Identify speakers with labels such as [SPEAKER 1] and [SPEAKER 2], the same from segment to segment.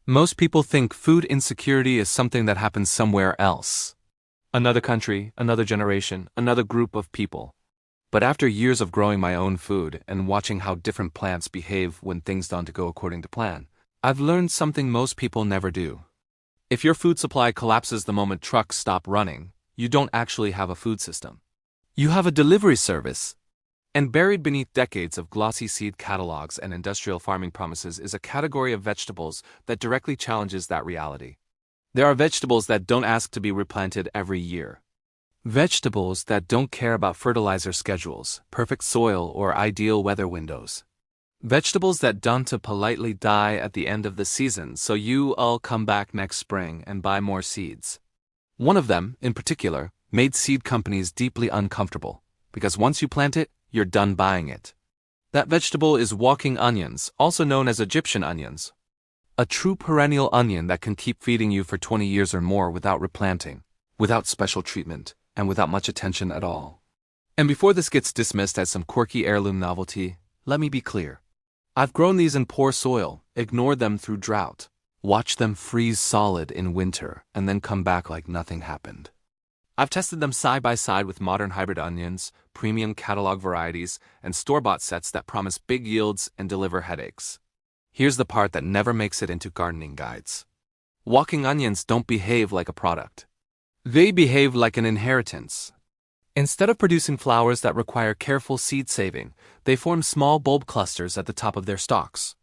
[SPEAKER 1] Most people think food insecurity is something that happens somewhere else. Another country, another generation, another group of people. But after years of growing my own food and watching how different plants behave when things don't go according to plan, I've learned something most people never do. If your food supply collapses the moment trucks stop running, you don't actually have a food system. You have a delivery service. And buried beneath decades of glossy seed catalogs and industrial farming promises is a category of vegetables that directly challenges that reality. There are vegetables that don't ask to be replanted every year. Vegetables that don't care about fertilizer schedules, perfect soil, or ideal weather windows. Vegetables that don't politely die at the end of the season so you'll come back next spring and buy more seeds. One of them, in particular, made seed companies deeply uncomfortable, because once you plant it, you're done buying it. That vegetable is walking onions, also known as Egyptian onions. A true perennial onion that can keep feeding you for 20 years or more without replanting, without special treatment, and without much attention at all. And before this gets dismissed as some quirky heirloom novelty, let me be clear. I've grown these in poor soil, ignored them through drought, watched them freeze solid in winter, and then come back like nothing happened. I've tested them side by side with modern hybrid onions, premium catalog varieties, and store-bought sets that promise big yields and deliver headaches. Here's the part that never makes it into gardening guides. Walking onions don't behave like a product. They behave like an inheritance. Instead of producing flowers that require careful seed saving, they form small bulb clusters at the top of their stalks.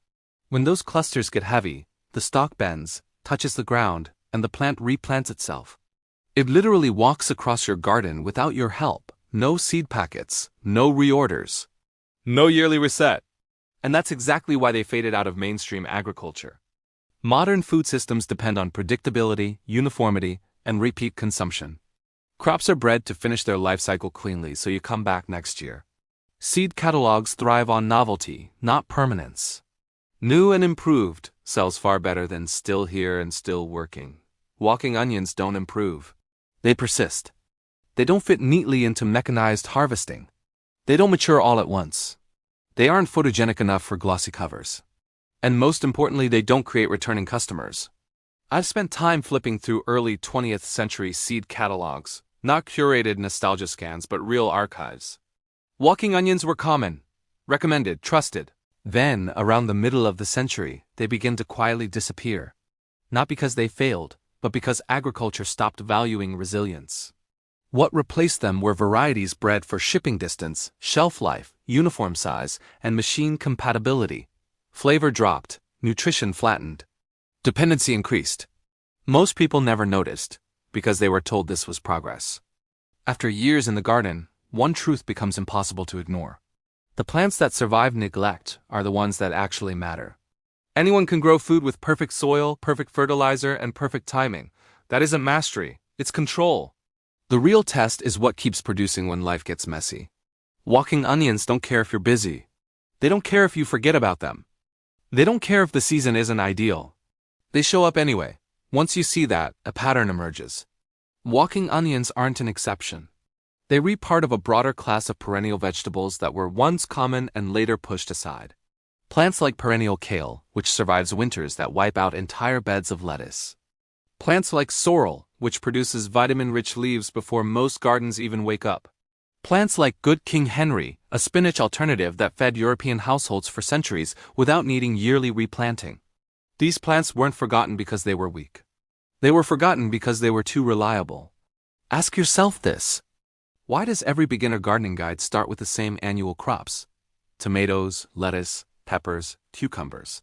[SPEAKER 1] When those clusters get heavy, the stalk bends, touches the ground, and the plant replants itself. It literally walks across your garden without your help. No seed packets, no reorders, no yearly reset. And that's exactly why they faded out of mainstream agriculture. Modern food systems depend on predictability, uniformity, and repeat consumption. Crops are bred to finish their life cycle cleanly so you come back next year. Seed catalogs thrive on novelty, not permanence. New and improved sells far better than still here and still working. Walking onions don't improve. They persist. They don't fit neatly into mechanized harvesting. They don't mature all at once. They aren't photogenic enough for glossy covers. And most importantly, they don't create returning customers. I've spent time flipping through early 20th century seed catalogs, not curated nostalgia scans but real archives. Walking onions were common, recommended, trusted. Then, around the middle of the century, they began to quietly disappear. Not because they failed, but because agriculture stopped valuing resilience. What replaced them were varieties bred for shipping distance, shelf life, uniform size, and machine compatibility. Flavor dropped, nutrition flattened. Dependency increased. Most people never noticed, because they were told this was progress. After years in the garden, one truth becomes impossible to ignore. The plants that survive neglect are the ones that actually matter. Anyone can grow food with perfect soil, perfect fertilizer, and perfect timing. That isn't mastery, it's control. The real test is what keeps producing when life gets messy. Walking onions don't care if you're busy. They don't care if you forget about them. They don't care if the season isn't ideal. They show up anyway. Once you see that, a pattern emerges. Walking onions aren't an exception. They reap part of a broader class of perennial vegetables that were once common and later pushed aside. Plants like perennial kale, which survives winters that wipe out entire beds of lettuce. Plants like sorrel, which produces vitamin-rich leaves before most gardens even wake up. Plants like good King Henry, a spinach alternative that fed European households for centuries without needing yearly replanting. These plants weren't forgotten because they were weak. They were forgotten because they were too reliable. Ask yourself this. Why does every beginner gardening guide start with the same annual crops? Tomatoes, lettuce, peppers, cucumbers.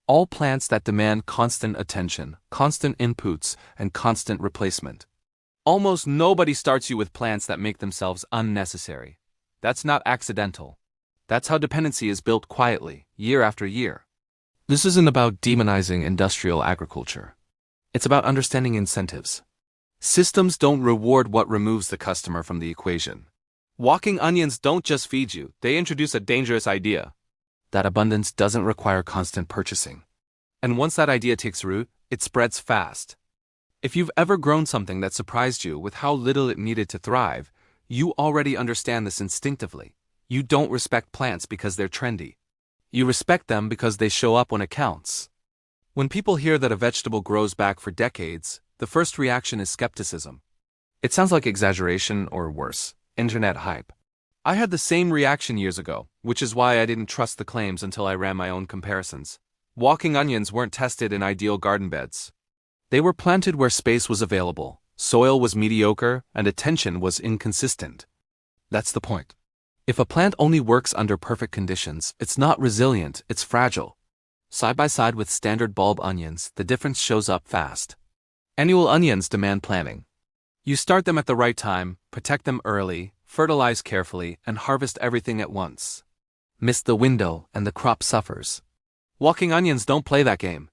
[SPEAKER 1] All plants that demand constant attention, constant inputs, and constant replacement. Almost nobody starts you with plants that make themselves unnecessary. That's not accidental. That's how dependency is built quietly, year after year. This isn't about demonizing industrial agriculture. It's about understanding incentives. Systems don't reward what removes the customer from the equation. Walking onions don't just feed you, they introduce a dangerous idea. That abundance doesn't require constant purchasing. And once that idea takes root, it spreads fast. If you've ever grown something that surprised you with how little it needed to thrive, you already understand this instinctively. You don't respect plants because they're trendy. You respect them because they show up when it counts. When people hear that a vegetable grows back for decades, the first reaction is skepticism. It sounds like exaggeration or worse, internet hype. I had the same reaction years ago, which is why I didn't trust the claims until I ran my own comparisons. Walking onions weren't tested in ideal garden beds. They were planted where space was available, soil was mediocre, and attention was inconsistent. That's the point. If a plant only works under perfect conditions, it's not resilient, it's fragile. Side by side with standard bulb onions, the difference shows up fast. Annual onions demand planning. You start them at the right time, protect them early, fertilize carefully, and harvest everything at once. Miss the window and the crop suffers. Walking onions don't play that game.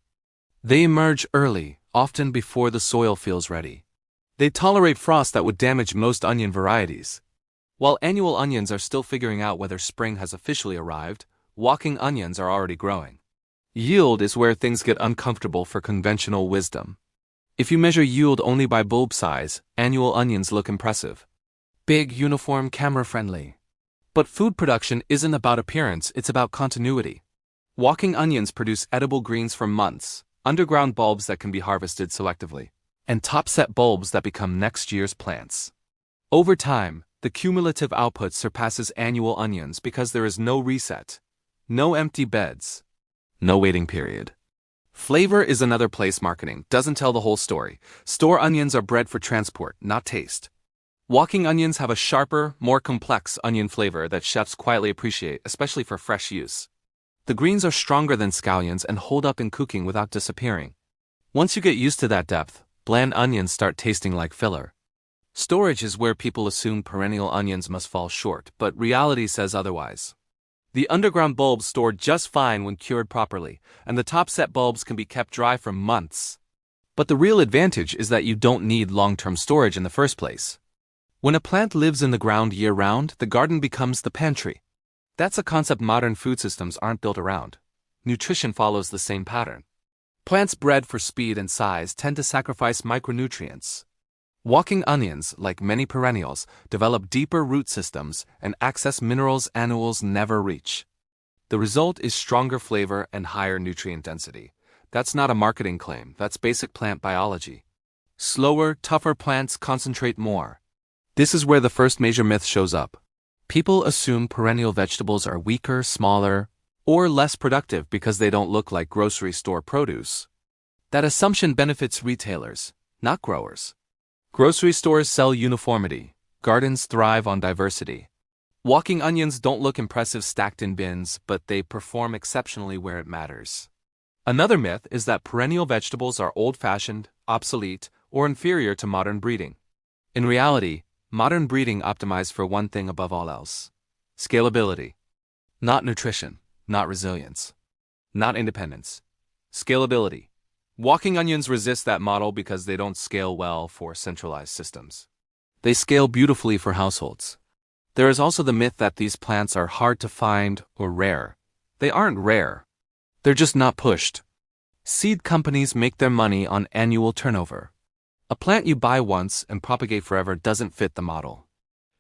[SPEAKER 1] They emerge early, often before the soil feels ready. They tolerate frost that would damage most onion varieties. While annual onions are still figuring out whether spring has officially arrived, walking onions are already growing. Yield is where things get uncomfortable for conventional wisdom. If you measure yield only by bulb size, annual onions look impressive. Big, uniform, camera-friendly. But food production isn't about appearance, it's about continuity. Walking onions produce edible greens for months, underground bulbs that can be harvested selectively, and top-set bulbs that become next year's plants. Over time, the cumulative output surpasses annual onions because there is no reset, no empty beds, no waiting period. Flavor is another place marketing doesn't tell the whole story. Store onions are bred for transport, not taste. Walking onions have a sharper, more complex onion flavor that chefs quietly appreciate, especially for fresh use. The greens are stronger than scallions and hold up in cooking without disappearing. Once you get used to that depth, bland onions start tasting like filler. Storage is where people assume perennial onions must fall short, but reality says otherwise. The underground bulbs store just fine when cured properly, and the top-set bulbs can be kept dry for months. But the real advantage is that you don't need long-term storage in the first place. When a plant lives in the ground year-round, the garden becomes the pantry. That's a concept modern food systems aren't built around. Nutrition follows the same pattern. Plants bred for speed and size tend to sacrifice micronutrients. Walking onions, like many perennials, develop deeper root systems and access minerals annuals never reach. The result is stronger flavor and higher nutrient density. That's not a marketing claim, that's basic plant biology. Slower, tougher plants concentrate more. This is where the first major myth shows up. People assume perennial vegetables are weaker, smaller, or less productive because they don't look like grocery store produce. That assumption benefits retailers, not growers. Grocery stores sell uniformity. Gardens thrive on diversity. Walking onions don't look impressive stacked in bins, but they perform exceptionally where it matters. Another myth is that perennial vegetables are old-fashioned, obsolete, or inferior to modern breeding. In reality, modern breeding optimized for one thing above all else: scalability. Not nutrition, not resilience, not independence. Scalability. Walking onions resist that model because they don't scale well for centralized systems. They scale beautifully for households. There is also the myth that these plants are hard to find or rare. They aren't rare. They're just not pushed. Seed companies make their money on annual turnover. A plant you buy once and propagate forever doesn't fit the model,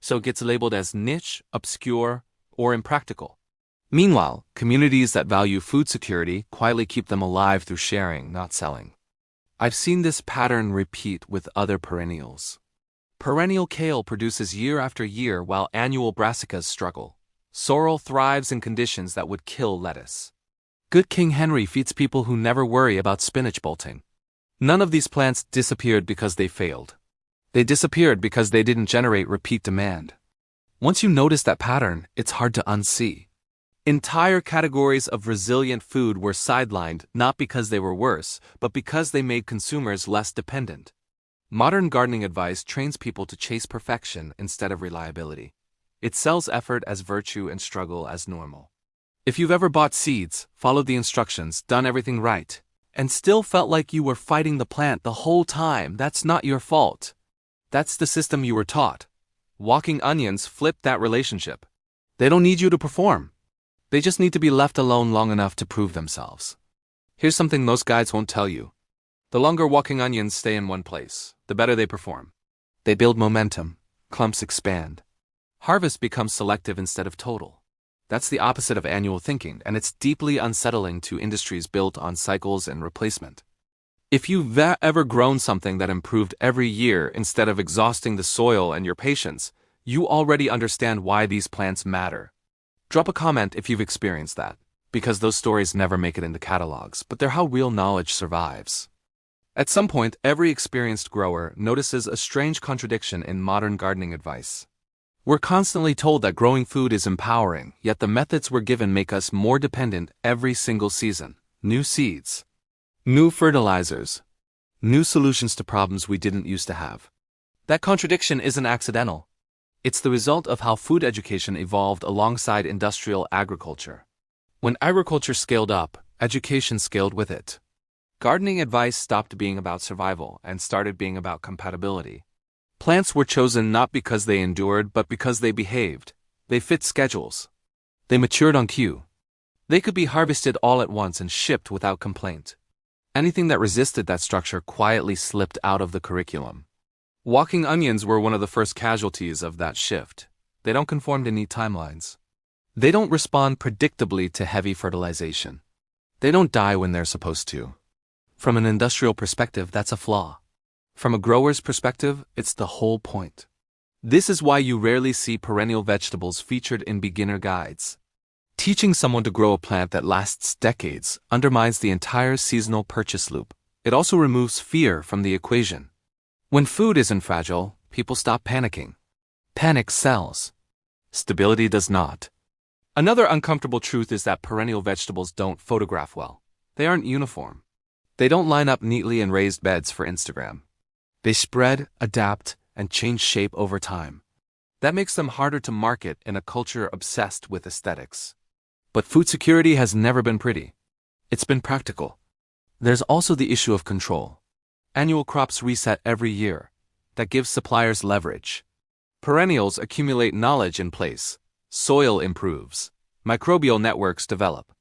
[SPEAKER 1] so it gets labeled as niche, obscure, or impractical. Meanwhile, communities that value food security quietly keep them alive through sharing, not selling. I've seen this pattern repeat with other perennials. Perennial kale produces year after year while annual brassicas struggle. Sorrel thrives in conditions that would kill lettuce. Good King Henry feeds people who never worry about spinach bolting. None of these plants disappeared because they failed. They disappeared because they didn't generate repeat demand. Once you notice that pattern, it's hard to unsee. Entire categories of resilient food were sidelined not because they were worse, but because they made consumers less dependent. Modern gardening advice trains people to chase perfection instead of reliability. It sells effort as virtue and struggle as normal. If you've ever bought seeds, followed the instructions, done everything right, and still felt like you were fighting the plant the whole time, that's not your fault. That's the system you were taught. Walking onions flip that relationship. They don't need you to perform. They just need to be left alone long enough to prove themselves. Here's something most guides won't tell you. The longer walking onions stay in one place, the better they perform. They build momentum. Clumps expand. Harvest becomes selective instead of total. That's the opposite of annual thinking, and it's deeply unsettling to industries built on cycles and replacement. If you've ever grown something that improved every year instead of exhausting the soil and your patience, you already understand why these plants matter. Drop a comment if you've experienced that, because those stories never make it into catalogs, but they're how real knowledge survives. At some point, every experienced grower notices a strange contradiction in modern gardening advice. We're constantly told that growing food is empowering, yet the methods we're given make us more dependent every single season. New seeds, new fertilizers, new solutions to problems we didn't used to have. That contradiction isn't accidental. It's the result of how food education evolved alongside industrial agriculture. When agriculture scaled up, education scaled with it. Gardening advice stopped being about survival and started being about compatibility. Plants were chosen not because they endured, but because they behaved. They fit schedules. They matured on cue. They could be harvested all at once and shipped without complaint. Anything that resisted that structure quietly slipped out of the curriculum. Walking onions were one of the first casualties of that shift. They don't conform to neat timelines. They don't respond predictably to heavy fertilization. They don't die when they're supposed to. From an industrial perspective, that's a flaw. From a grower's perspective, it's the whole point. This is why you rarely see perennial vegetables featured in beginner guides. Teaching someone to grow a plant that lasts decades undermines the entire seasonal purchase loop. It also removes fear from the equation. When food isn't fragile, people stop panicking. Panic sells. Stability does not. Another uncomfortable truth is that perennial vegetables don't photograph well. They aren't uniform. They don't line up neatly in raised beds for Instagram. They spread, adapt, and change shape over time. That makes them harder to market in a culture obsessed with aesthetics. But food security has never been pretty. It's been practical. There's also the issue of control. Annual crops reset every year. That gives suppliers leverage. Perennials accumulate knowledge in place. Soil improves. Microbial networks develop.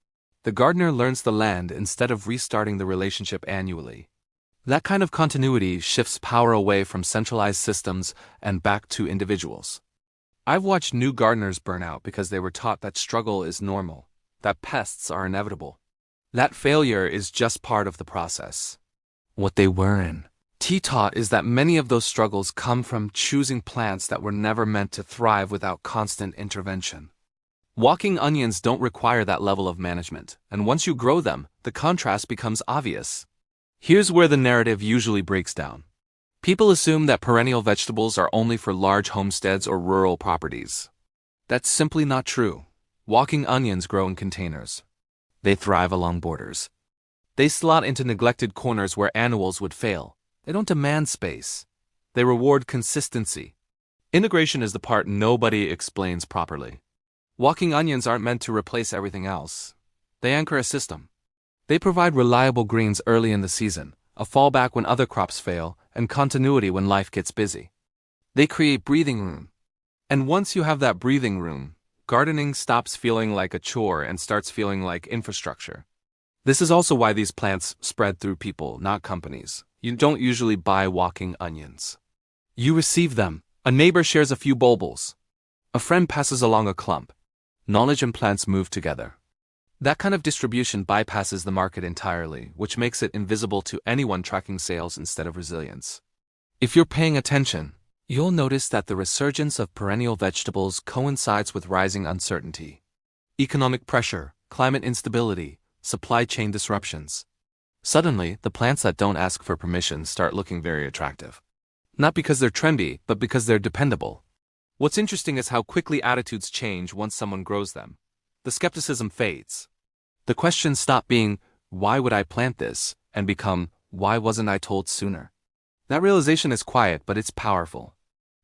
[SPEAKER 1] The gardener learns the land instead of restarting the relationship annually. That kind of continuity shifts power away from centralized systems and back to individuals. I've watched new gardeners burn out because they were taught that struggle is normal, that pests are inevitable. That failure is just part of the process. What they weren't taught is that many of those struggles come from choosing plants that were never meant to thrive without constant intervention. Walking onions don't require that level of management, and once you grow them, the contrast becomes obvious. Here's where the narrative usually breaks down. People assume that perennial vegetables are only for large homesteads or rural properties. That's simply not true. Walking onions grow in containers. They thrive along borders. They slot into neglected corners where annuals would fail. They don't demand space. They reward consistency. Integration is the part nobody explains properly. Walking onions aren't meant to replace everything else. They anchor a system. They provide reliable greens early in the season, a fallback when other crops fail, and continuity when life gets busy. They create breathing room. And once you have that breathing room, gardening stops feeling like a chore and starts feeling like infrastructure. This is also why these plants spread through people, not companies. You don't usually buy walking onions. You receive them. A neighbor shares a few bulbils. A friend passes along a clump. Knowledge and plants move together. That kind of distribution bypasses the market entirely, which makes it invisible to anyone tracking sales instead of resilience. If you're paying attention, you'll notice that the resurgence of perennial vegetables coincides with rising uncertainty. Economic pressure, climate instability, supply chain disruptions. Suddenly, the plants that don't ask for permission start looking very attractive. Not because they're trendy, but because they're dependable. What's interesting is how quickly attitudes change once someone grows them. The skepticism fades. The questions stop being, why would I plant this, and become, why wasn't I told sooner? That realization is quiet, but it's powerful.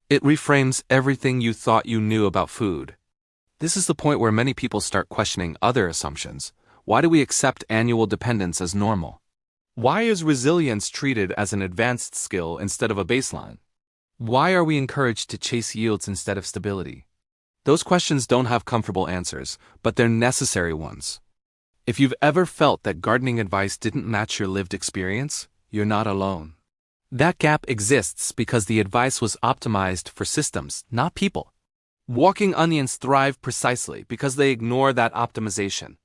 [SPEAKER 1] It reframes everything you thought you knew about food. This is the point where many people start questioning other assumptions. Why do we accept annual dependence as normal? Why is resilience treated as an advanced skill instead of a baseline? Why are we encouraged to chase yields instead of stability? Those questions don't have comfortable answers, but they're necessary ones. If you've ever felt that gardening advice didn't match your lived experience, you're not alone. That gap exists because the advice was optimized for systems, not people. Walking onions thrive precisely because they ignore that optimization.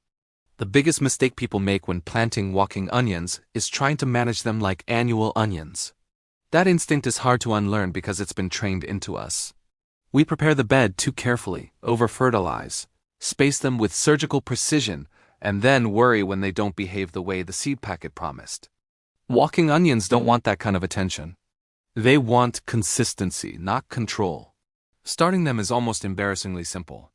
[SPEAKER 1] The biggest mistake people make when planting walking onions is trying to manage them like annual onions. That instinct is hard to unlearn because it's been trained into us. We prepare the bed too carefully, over-fertilize, space them with surgical precision, and then worry when they don't behave the way the seed packet promised. Walking onions don't want that kind of attention. They want consistency, not control. Starting them is almost embarrassingly simple.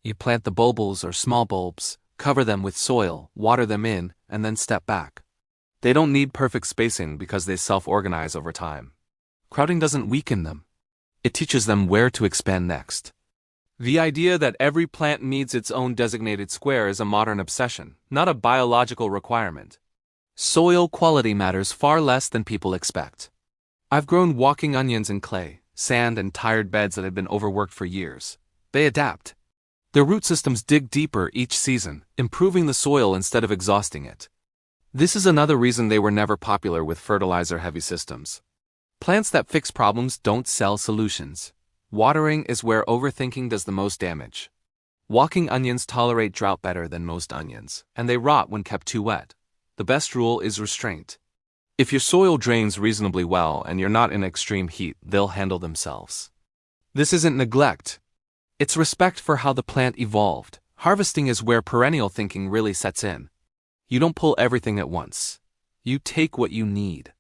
[SPEAKER 1] You plant the bulbils or small bulbs, cover them with soil, water them in, and then step back. They don't need perfect spacing because they self-organize over time. Crowding doesn't weaken them. It teaches them where to expand next. The idea that every plant needs its own designated square is a modern obsession, not a biological requirement. Soil quality matters far less than people expect. I've grown walking onions in clay, sand, and tired beds that have been overworked for years. They adapt. Their root systems dig deeper each season, improving the soil instead of exhausting it. This is another reason they were never popular with fertilizer-heavy systems. Plants that fix problems don't sell solutions. Watering is where overthinking does the most damage. Walking onions tolerate drought better than most onions, and they rot when kept too wet. The best rule is restraint. If your soil drains reasonably well and you're not in extreme heat, they'll handle themselves. This isn't neglect. It's respect for how the plant evolved. Harvesting is where perennial thinking really sets in. You don't pull everything at once. You take what you need.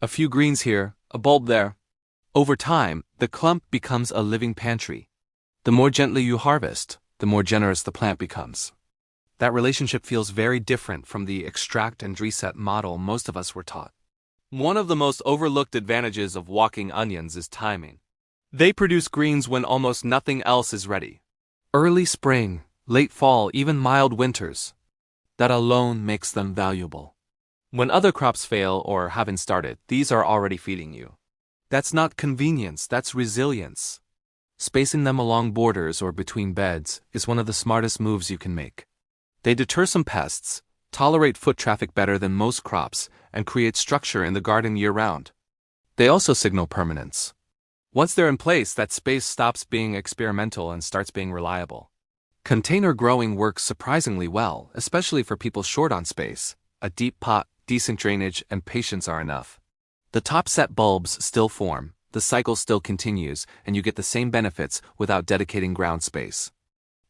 [SPEAKER 1] A few greens here, a bulb there. Over time, the clump becomes a living pantry. The more gently you harvest, the more generous the plant becomes. That relationship feels very different from the extract and reset model most of us were taught. One of the most overlooked advantages of walking onions is timing. They produce greens when almost nothing else is ready. Early spring, late fall, even mild winters. That alone makes them valuable. When other crops fail or haven't started, these are already feeding you. That's not convenience, that's resilience. Spacing them along borders or between beds is one of the smartest moves you can make. They deter some pests, tolerate foot traffic better than most crops, and create structure in the garden year-round. They also signal permanence. Once they're in place, that space stops being experimental and starts being reliable. Container growing works surprisingly well, especially for people short on space. A deep pot, decent drainage, and patience are enough. The top-set bulbs still form, the cycle still continues, and you get the same benefits without dedicating ground space.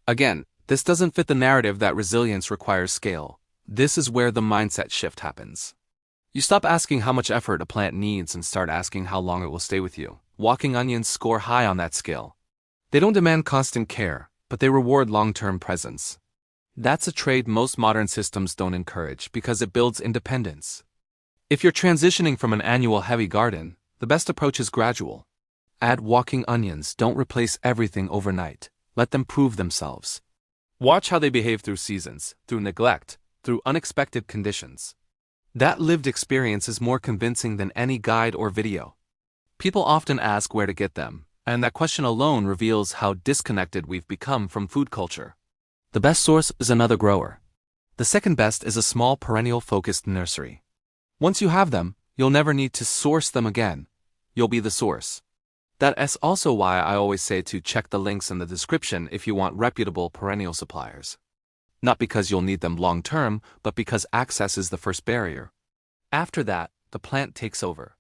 [SPEAKER 1] Again, this doesn't fit the narrative that resilience requires scale. This is where the mindset shift happens. You stop asking how much effort a plant needs and start asking how long it will stay with you. Walking onions score high on that scale. They don't demand constant care, but they reward long-term presence. That's a trait most modern systems don't encourage because it builds independence. If you're transitioning from an annual heavy garden, the best approach is gradual. Add walking onions, don't replace everything overnight. Let them prove themselves. Watch how they behave through seasons, through neglect, through unexpected conditions. That lived experience is more convincing than any guide or video. People often ask where to get them, and that question alone reveals how disconnected we've become from food culture. The best source is another grower. The second best is a small perennial-focused nursery. Once you have them, you'll never need to source them again. You'll be the source. That's also why I always say to check the links in the description if you want reputable perennial suppliers. Not because you'll need them long-term, but because access is the first barrier. After that, the plant takes over.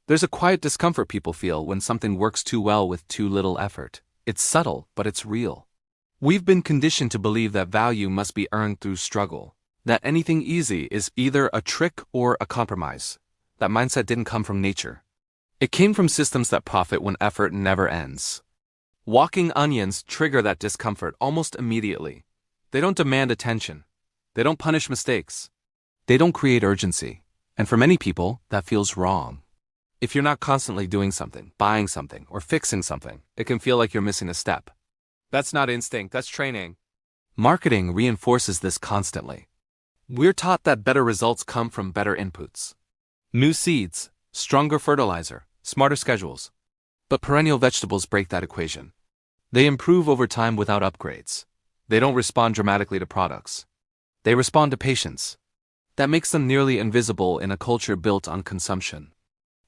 [SPEAKER 1] There's a quiet discomfort people feel when something works too well with too little effort. It's subtle, but it's real. We've been conditioned to believe that value must be earned through struggle, that anything easy is either a trick or a compromise. That mindset didn't come from nature. It came from systems that profit when effort never ends. Walking onions trigger that discomfort almost immediately. They don't demand attention. They don't punish mistakes. They don't create urgency. And for many people, that feels wrong. If you're not constantly doing something, buying something, or fixing something, it can feel like you're missing a step. That's not instinct, that's training. Marketing reinforces this constantly. We're taught that better results come from better inputs. New seeds, stronger fertilizer, smarter schedules. But perennial vegetables break that equation. They improve over time without upgrades. They don't respond dramatically to products. They respond to patience. That makes them nearly invisible in a culture built on consumption.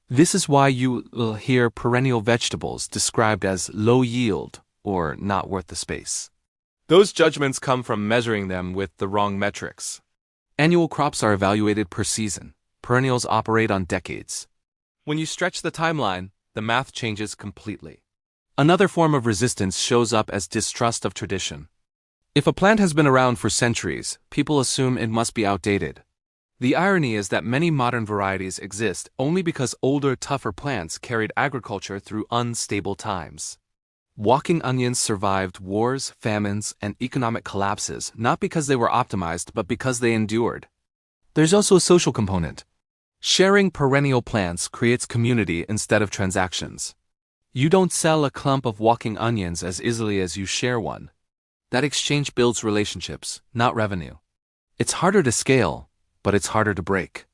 [SPEAKER 1] This is why you will hear perennial vegetables described as low yield or not worth the space. Those judgments come from measuring them with the wrong metrics. Annual crops are evaluated per season. Perennials operate on decades. When you stretch the timeline, the math changes completely. Another form of resistance shows up as distrust of tradition. If a plant has been around for centuries, people assume it must be outdated. The irony is that many modern varieties exist only because older, tougher plants carried agriculture through unstable times. Walking onions survived wars, famines, and economic collapses not because they were optimized but because they endured. There's also a social component. Sharing perennial plants creates community instead of transactions. You don't sell a clump of walking onions as easily as you share one. That exchange builds relationships, not revenue. It's harder to scale, but it's harder to break.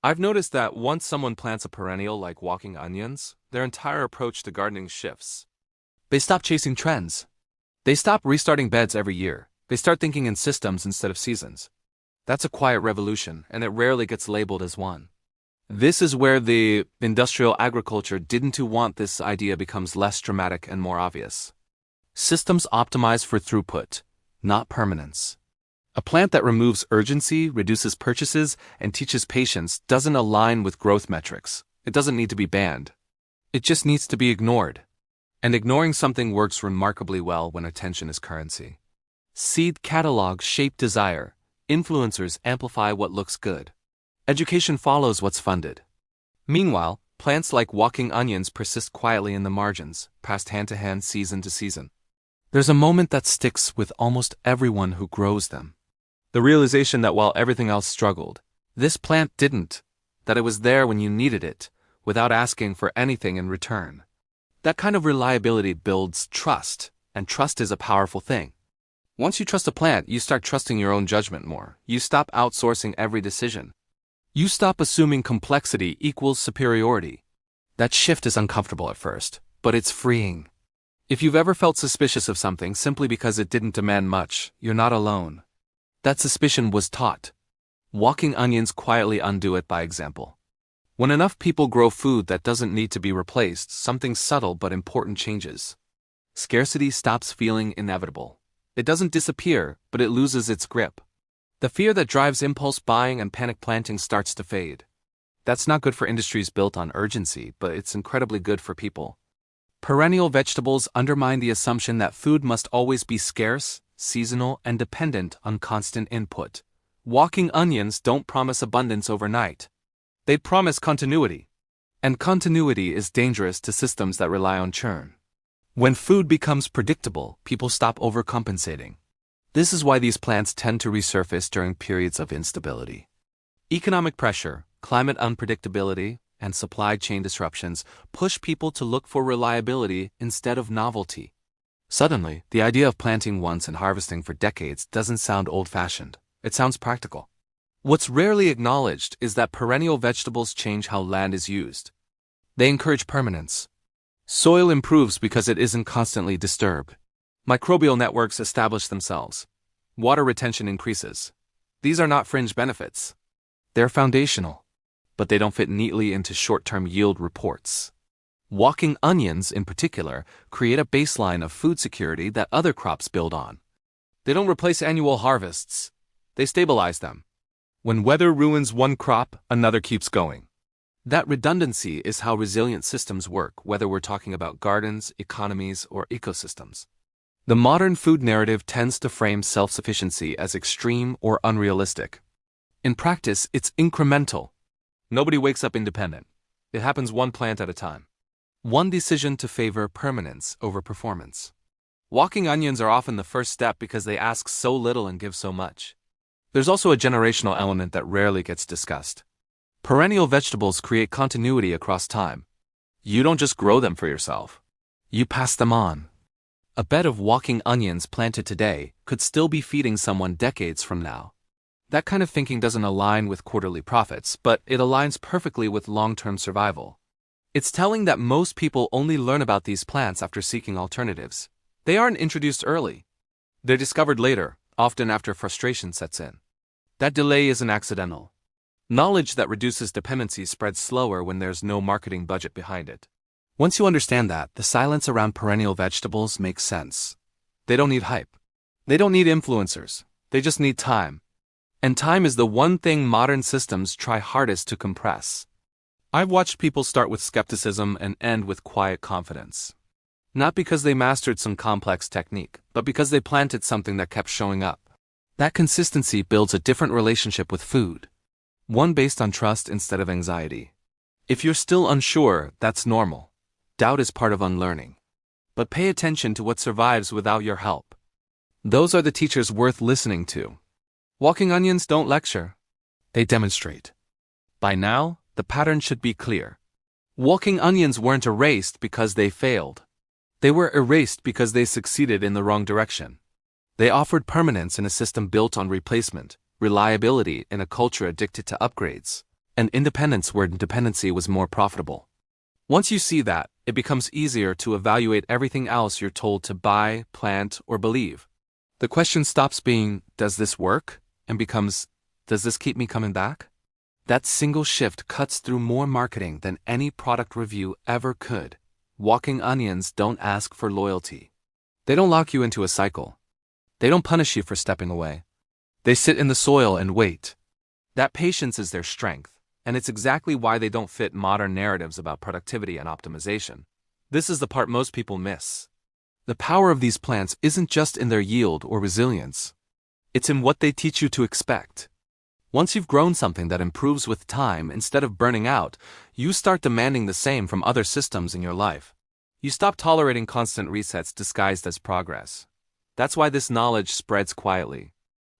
[SPEAKER 1] I've noticed that once someone plants a perennial like walking onions, their entire approach to gardening shifts. They stop chasing trends. They stop restarting beds every year. They start thinking in systems instead of seasons. That's a quiet revolution, and it rarely gets labeled as one. This is where the industrial agriculture didn't want this idea becomes less dramatic and more obvious. Systems optimize for throughput, not permanence. A plant that removes urgency, reduces purchases, and teaches patience doesn't align with growth metrics. It doesn't need to be banned. It just needs to be ignored. And ignoring something works remarkably well when attention is currency. Seed catalogs shape desire. Influencers amplify what looks good. Education follows what's funded. Meanwhile, plants like walking onions persist quietly in the margins, passed hand to hand, season to season. There's a moment that sticks with almost everyone who grows them. The realization that while everything else struggled, this plant didn't, that it was there when you needed it, without asking for anything in return. That kind of reliability builds trust, and trust is a powerful thing. Once you trust a plant, you start trusting your own judgment more. You stop outsourcing every decision. You stop assuming complexity equals superiority. That shift is uncomfortable at first, but it's freeing. If you've ever felt suspicious of something simply because it didn't demand much, you're not alone. That suspicion was taught. Walking onions quietly undo it by example. When enough people grow food that doesn't need to be replaced, something subtle but important changes. Scarcity stops feeling inevitable. It doesn't disappear, but it loses its grip. The fear that drives impulse buying and panic planting starts to fade. That's not good for industries built on urgency, but it's incredibly good for people. Perennial vegetables undermine the assumption that food must always be scarce, seasonal, and dependent on constant input. Walking onions don't promise abundance overnight. They promise continuity. And continuity is dangerous to systems that rely on churn. When food becomes predictable, people stop overcompensating. This is why these plants tend to resurface during periods of instability. Economic pressure, climate unpredictability, and supply chain disruptions push people to look for reliability instead of novelty. Suddenly, the idea of planting once and harvesting for decades doesn't sound old-fashioned. It sounds practical. What's rarely acknowledged is that perennial vegetables change how land is used. They encourage permanence. Soil improves because it isn't constantly disturbed. Microbial networks establish themselves. Water retention increases. These are not fringe benefits. They're foundational, but they don't fit neatly into short-term yield reports. Walking onions, in particular, create a baseline of food security that other crops build on. They don't replace annual harvests. They stabilize them. When weather ruins one crop, another keeps going. That redundancy is how resilient systems work, whether we're talking about gardens, economies, or ecosystems. The modern food narrative tends to frame self-sufficiency as extreme or unrealistic. In practice, it's incremental. Nobody wakes up independent. It happens one plant at a time. One decision to favor permanence over performance. Walking onions are often the first step because they ask so little and give so much. There's also a generational element that rarely gets discussed. Perennial vegetables create continuity across time. You don't just grow them for yourself. You pass them on. A bed of walking onions planted today could still be feeding someone decades from now. That kind of thinking doesn't align with quarterly profits, but it aligns perfectly with long-term survival. It's telling that most people only learn about these plants after seeking alternatives. They aren't introduced early. They're discovered later, often after frustration sets in. That delay isn't accidental. Knowledge that reduces dependency spreads slower when there's no marketing budget behind it. Once you understand that, the silence around perennial vegetables makes sense. They don't need hype. They don't need influencers. They just need time. And time is the one thing modern systems try hardest to compress. I've watched people start with skepticism and end with quiet confidence. Not because they mastered some complex technique, but because they planted something that kept showing up. That consistency builds a different relationship with food. One based on trust instead of anxiety. If you're still unsure, that's normal. Doubt is part of unlearning. But pay attention to what survives without your help. Those are the teachers worth listening to. Walking onions don't lecture. They demonstrate. By now, the pattern should be clear. Walking onions weren't erased because they failed. They were erased because they succeeded in the wrong direction. They offered permanence in a system built on replacement, reliability in a culture addicted to upgrades, and independence where dependency was more profitable. Once you see that, it becomes easier to evaluate everything else you're told to buy, plant, or believe. The question stops being, does this work? And becomes, does this keep me coming back? That single shift cuts through more marketing than any product review ever could. Walking onions don't ask for loyalty. They don't lock you into a cycle. They don't punish you for stepping away. They sit in the soil and wait. That patience is their strength, and it's exactly why they don't fit modern narratives about productivity and optimization. This is the part most people miss. The power of these plants isn't just in their yield or resilience. It's in what they teach you to expect. Once you've grown something that improves with time instead of burning out, you start demanding the same from other systems in your life. You stop tolerating constant resets disguised as progress. That's why this knowledge spreads quietly.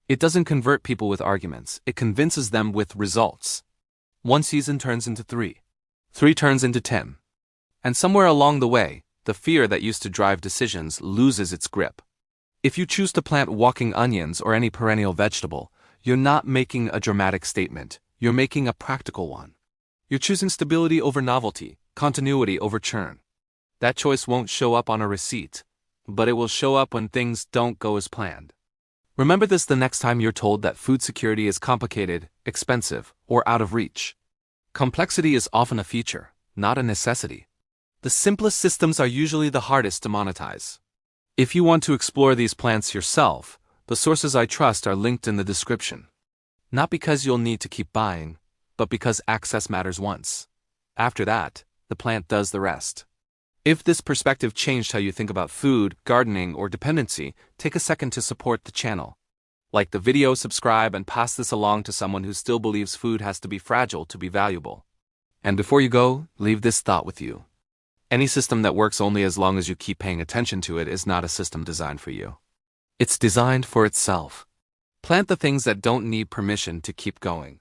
[SPEAKER 1] It doesn't convert people with arguments, it convinces them with results. One season turns into 3. 3 turns into 10. And somewhere along the way, the fear that used to drive decisions loses its grip. If you choose to plant walking onions or any perennial vegetable, you're not making a dramatic statement, you're making a practical one. You're choosing stability over novelty, continuity over churn. That choice won't show up on a receipt, but it will show up when things don't go as planned. Remember this the next time you're told that food security is complicated, expensive, or out of reach. Complexity is often a feature, not a necessity. The simplest systems are usually the hardest to monetize. If you want to explore these plants yourself, the sources I trust are linked in the description. Not because you'll need to keep buying, but because access matters once. After that, the plant does the rest. If this perspective changed how you think about food, gardening, or dependency, take a second to support the channel. Like the video, subscribe, and pass this along to someone who still believes food has to be fragile to be valuable. And before you go, leave this thought with you. Any system that works only as long as you keep paying attention to it is not a system designed for you. It's designed for itself. Plant the things that don't need permission to keep going.